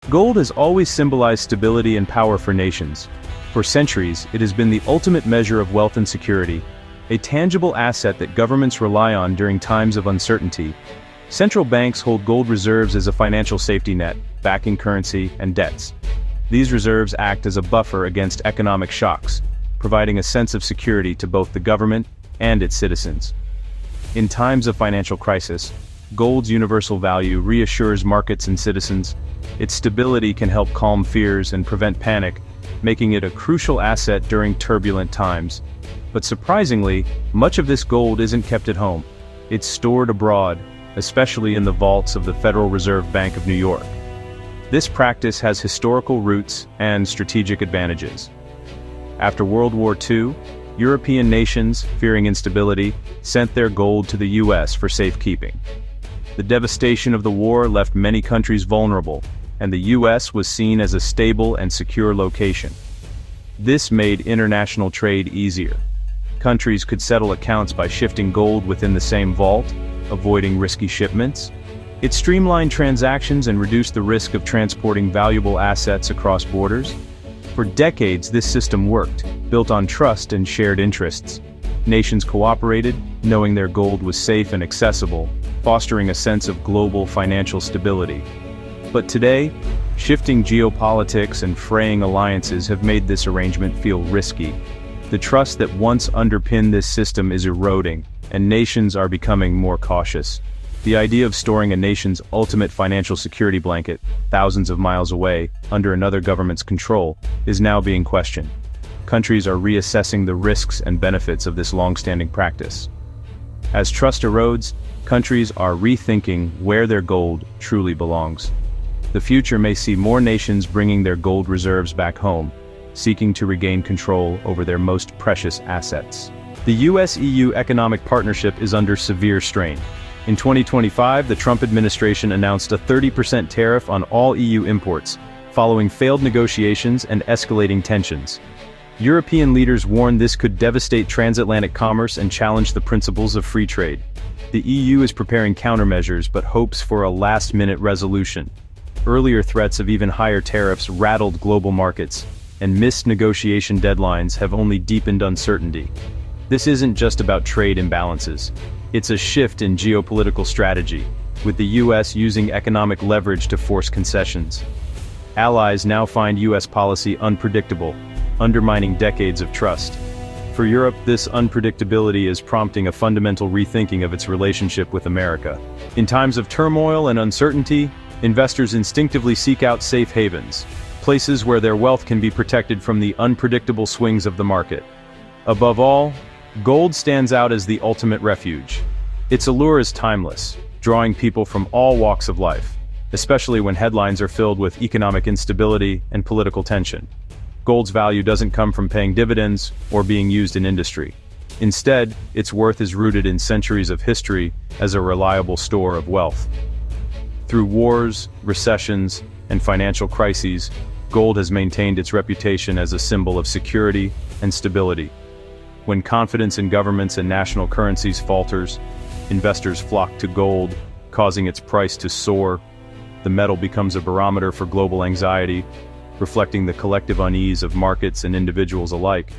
Gold has always symbolized stability and power for nations. For centuries, it has been the ultimate measure of wealth and security, a tangible asset that governments rely on during times of uncertainty. Central banks hold gold reserves as a financial safety net, backing currency and debts. These reserves act as a buffer against economic shocks, providing a sense of security to both the government and its citizens. In times of financial crisis, gold's universal value reassures markets and citizens. Its stability can help calm fears and prevent panic, making it a crucial asset during turbulent times. But surprisingly, much of this gold isn't kept at home. It's stored abroad, especially in the vaults of the Federal Reserve Bank of New York. This practice has historical roots and strategic advantages. After World War II, European nations, fearing instability, sent their gold to the US for safekeeping. The devastation of the war left many countries vulnerable, and the US was seen as a stable and secure location. This made international trade easier. Countries could settle accounts by shifting gold within the same vault, avoiding risky shipments. It streamlined transactions and reduced the risk of transporting valuable assets across borders. For decades, this system worked, built on trust and shared interests. Nations cooperated, knowing their gold was safe and accessible, fostering a sense of global financial stability. But today, shifting geopolitics and fraying alliances have made this arrangement feel risky. The trust that once underpinned this system is eroding, and nations are becoming more cautious. The idea of storing a nation's ultimate financial security blanket, thousands of miles away, under another government's control, is now being questioned. Countries are reassessing the risks and benefits of this long-standing practice. As trust erodes, countries are rethinking where their gold truly belongs. The future may see more nations bringing their gold reserves back home, seeking to regain control over their most precious assets. The US-EU economic partnership is under severe strain. In 2025, the Trump administration announced a 30% tariff on all EU imports, following failed negotiations and escalating tensions. European leaders warned this could devastate transatlantic commerce and challenge the principles of free trade. The EU is preparing countermeasures but hopes for a last-minute resolution. Earlier threats of even higher tariffs rattled global markets, and missed negotiation deadlines have only deepened uncertainty. This isn't just about trade imbalances. It's a shift in geopolitical strategy, with the US using economic leverage to force concessions. Allies now find US policy unpredictable, undermining decades of trust. For Europe, this unpredictability is prompting a fundamental rethinking of its relationship with America. In times of turmoil and uncertainty, investors instinctively seek out safe havens, places where their wealth can be protected from the unpredictable swings of the market. Above all, gold stands out as the ultimate refuge. Its allure is timeless, drawing people from all walks of life, especially when headlines are filled with economic instability and political tension. Gold's value doesn't come from paying dividends or being used in industry. Instead, its worth is rooted in centuries of history as a reliable store of wealth. Through wars, recessions, and financial crises, gold has maintained its reputation as a symbol of security and stability. When confidence in governments and national currencies falters, investors flock to gold, causing its price to soar. The metal becomes a barometer for global anxiety, reflecting the collective unease of markets and individuals alike.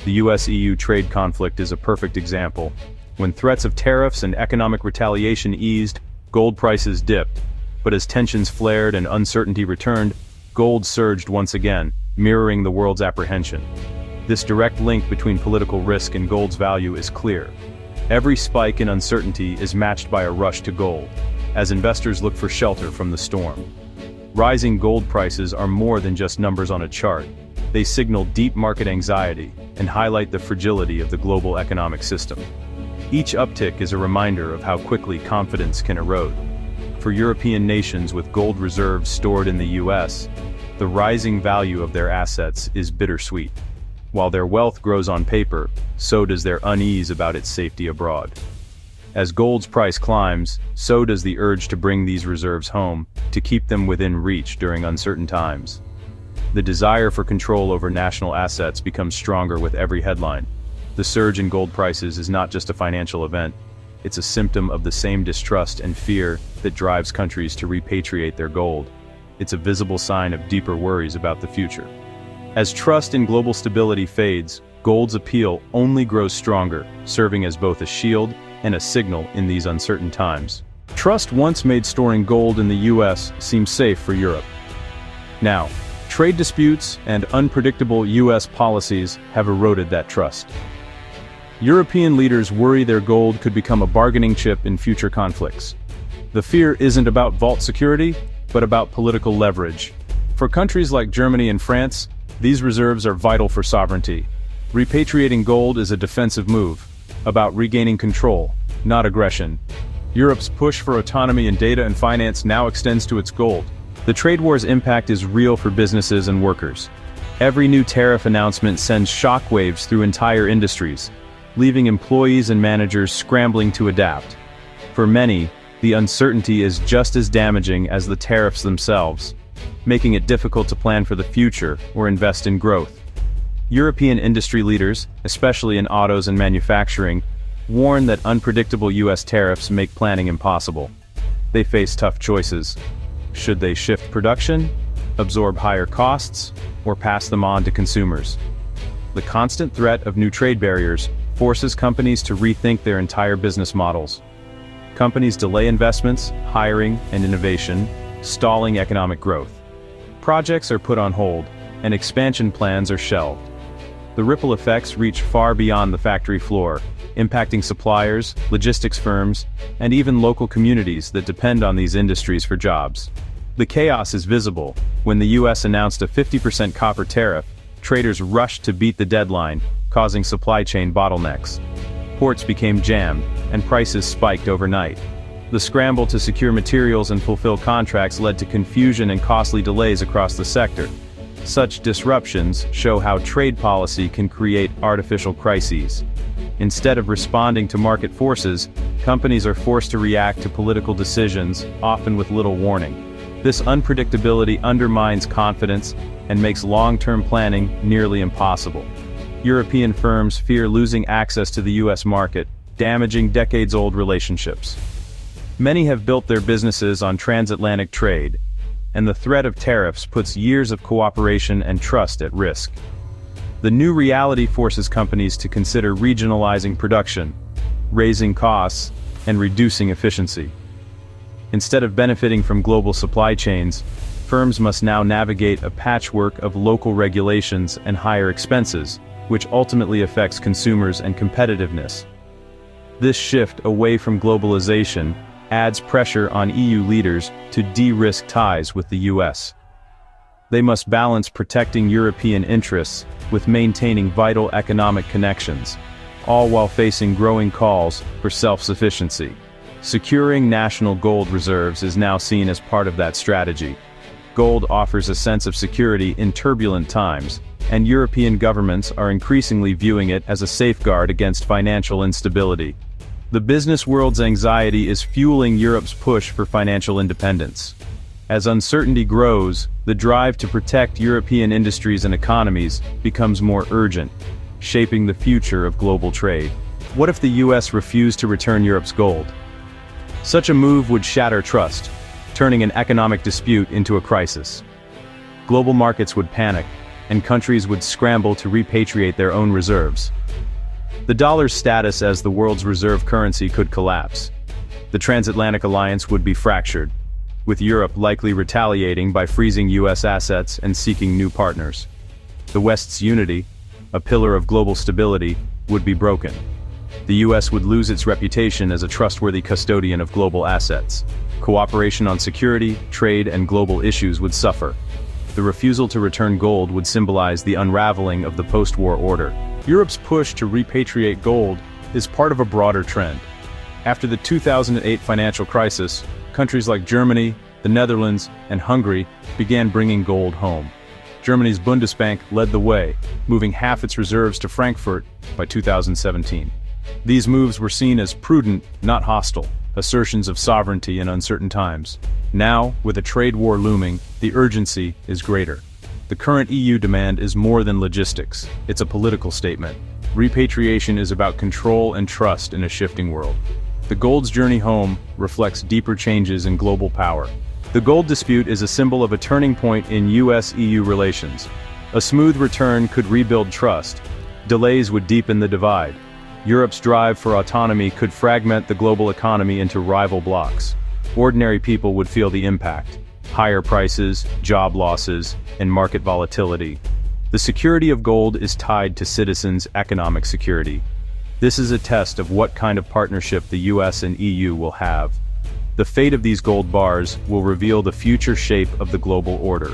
The US-EU trade conflict is a perfect example. When threats of tariffs and economic retaliation eased, gold prices dipped. But as tensions flared and uncertainty returned, gold surged once again, mirroring the world's apprehension. This direct link between political risk and gold's value is clear. Every spike in uncertainty is matched by a rush to gold, as investors look for shelter from the storm. Rising gold prices are more than just numbers on a chart. They signal deep market anxiety and highlight the fragility of the global economic system. Each uptick is a reminder of how quickly confidence can erode. For European nations with gold reserves stored in the US, the rising value of their assets is bittersweet. While their wealth grows on paper, so does their unease about its safety abroad. As gold's price climbs, so does the urge to bring these reserves home, to keep them within reach during uncertain times. The desire for control over national assets becomes stronger with every headline. The surge in gold prices is not just a financial event, it's a symptom of the same distrust and fear that drives countries to repatriate their gold. it's a visible sign of deeper worries about the future. As trust in global stability fades, gold's appeal only grows stronger, serving as both a shield and a signal in these uncertain times. Trust once made storing gold in the US seem safe for Europe. Now, trade disputes and unpredictable US policies have eroded that trust. European leaders worry their gold could become a bargaining chip in future conflicts. The fear isn't about vault security, but about political leverage. For countries like Germany and France, these reserves are vital for sovereignty. Repatriating gold is a defensive move, about regaining control, not aggression. Europe's push for autonomy in data and finance now extends to its gold. The trade war's impact is real for businesses and workers. Every new tariff announcement sends shockwaves through entire industries, leaving employees and managers scrambling to adapt. For many, the uncertainty is just as damaging as the tariffs themselves, making it difficult to plan for the future or invest in growth. European industry leaders, especially in autos and manufacturing, warn that unpredictable US tariffs make planning impossible. They face tough choices. Should they shift production, absorb higher costs, or pass them on to consumers? The constant threat of new trade barriers forces companies to rethink their entire business models. Companies delay investments, hiring, and innovation, stalling economic growth. Projects are put on hold, and expansion plans are shelved. The ripple effects reach far beyond the factory floor, impacting suppliers, logistics firms, and even local communities that depend on these industries for jobs. The chaos is visible. When the US announced a 50% copper tariff, traders rushed to beat the deadline, causing supply chain bottlenecks. Ports became jammed, and prices spiked overnight. The scramble to secure materials and fulfill contracts led to confusion and costly delays across the sector. Such disruptions show how trade policy can create artificial crises. Instead of responding to market forces, companies are forced to react to political decisions, often with little warning. This unpredictability undermines confidence and makes long-term planning nearly impossible. European firms fear losing access to the US market, damaging decades-old relationships. Many have built their businesses on transatlantic trade, and the threat of tariffs puts years of cooperation and trust at risk. The new reality forces companies to consider regionalizing production, raising costs, and reducing efficiency. Instead of benefiting from global supply chains, firms must now navigate a patchwork of local regulations and higher expenses, which ultimately affects consumers and competitiveness. This shift away from globalization adds pressure on EU leaders to de-risk ties with the US. They must balance protecting European interests with maintaining vital economic connections, all while facing growing calls for self-sufficiency. Securing national gold reserves is now seen as part of that strategy. Gold offers a sense of security in turbulent times, and European governments are increasingly viewing it as a safeguard against financial instability. The business world's anxiety is fueling Europe's push for financial independence. As uncertainty grows, the drive to protect European industries and economies becomes more urgent, shaping the future of global trade. What if the US refused to return Europe's gold? Such a move would shatter trust, turning an economic dispute into a crisis. Global markets would panic, and countries would scramble to repatriate their own reserves. The dollar's status as the world's reserve currency could collapse. The transatlantic alliance would be fractured, with Europe likely retaliating by freezing US assets and seeking new partners. The West's unity, a pillar of global stability, would be broken. The US would lose its reputation as a trustworthy custodian of global assets. Cooperation on security, trade, and global issues would suffer. The refusal to return gold would symbolize the unraveling of the post-war order. Europe's push to repatriate gold is part of a broader trend. After the 2008 financial crisis, countries like Germany, the Netherlands, and Hungary began bringing gold home. Germany's Bundesbank led the way, moving half its reserves to Frankfurt by 2017. These moves were seen as prudent, not hostile, assertions of sovereignty in uncertain times. Now, with a trade war looming, the urgency is greater. The current EU demand is more than logistics, it's a political statement. Repatriation is about control and trust in a shifting world. The gold's journey home reflects deeper changes in global power. The gold dispute is a symbol of a turning point in US-EU relations. A smooth return could rebuild trust. Delays would deepen the divide. Europe's drive for autonomy could fragment the global economy into rival blocs. Ordinary people would feel the impact: higher prices, job losses, and market volatility. The security of gold is tied to citizens' economic security. This is a test of what kind of partnership the US and EU will have. The fate of these gold bars will reveal the future shape of the global order.